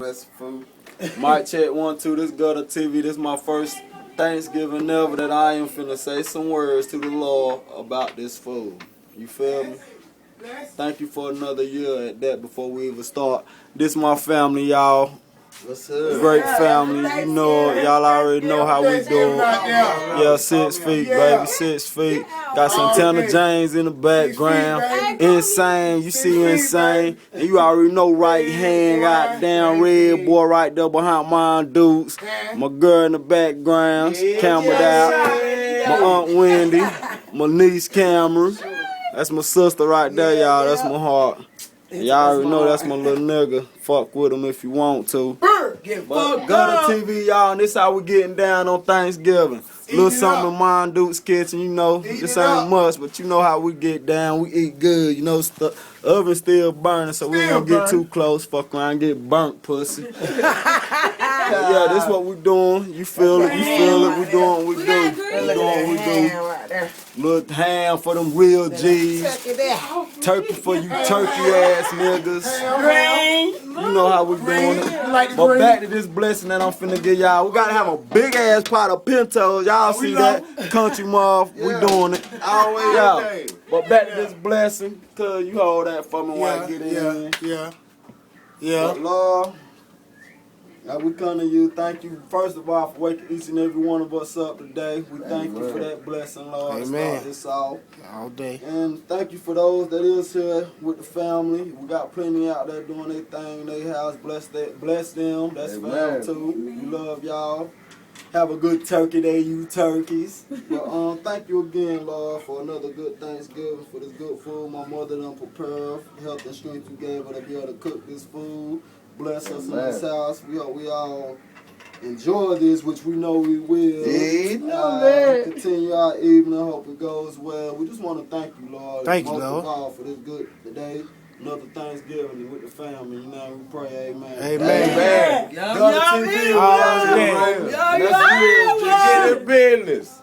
best food. Mic check 1, 2. This Gutter TV. This my first Thanksgiving ever that I am finna say some words to the Lord about this food. You feel me? Thank you for another year at that before we even start. This my family, y'all. What's up? Great family. You know, y'all already know how we do. Yeah, 6 feet, baby. 6 feet. Got some Tanner James in the background. Insane. You see Insane. And you already know right hand, goddamn red boy right there behind my dudes. My girl in the background. Cameron out. My Aunt Wendy. My niece Cameron. That's my sister right there, y'all. That's my heart. Y'all already know that's my little nigga. Fuck with him if you want to. But Gutter TV, y'all, and this how we getting down on Thanksgiving. Little something in Mine Duke's kitchen, you know. This ain't much, but you know how we get down. We eat good, you know. Oven still burning, so we ain't gonna get too close. Fuck around and get burnt, pussy. Yeah, this what we doing. You feel it, you feel it. We doing what we do. We doing what we do. Little ham for them real G's. Turkey for you turkey ass niggas. You know how we doing it. But back to this blessing that I'm finna give y'all. We gotta have a big ass pot of pintos. Y'all see that? Country muff. We doing it. Always. But back to this blessing. Cause you hold that for me while I get in. Yeah. But Lord, now we come to you. Thank you, first of all, for waking each and every one of us up today. We thank you for that blessing, Lord. Amen. Start this off. All day. And thank you for those that is here with the family. We got plenty out there doing their thing in their house. Bless them. That's family too. We love y'all. Have a good turkey day, you turkeys. But thank you again, Lord, for another good Thanksgiving, for this good food my mother done prepared, health and strength you gave her to be able to cook this food. Bless us in this house. We all enjoy this, which we know we will. Continue our evening. Hope it goes well. We just want to thank you, Lord. Thank you, Most Lord. of all, for this good today. Another Thanksgiving with the family. You know, we pray, amen. Amen. Gutter TV. Let's get it business.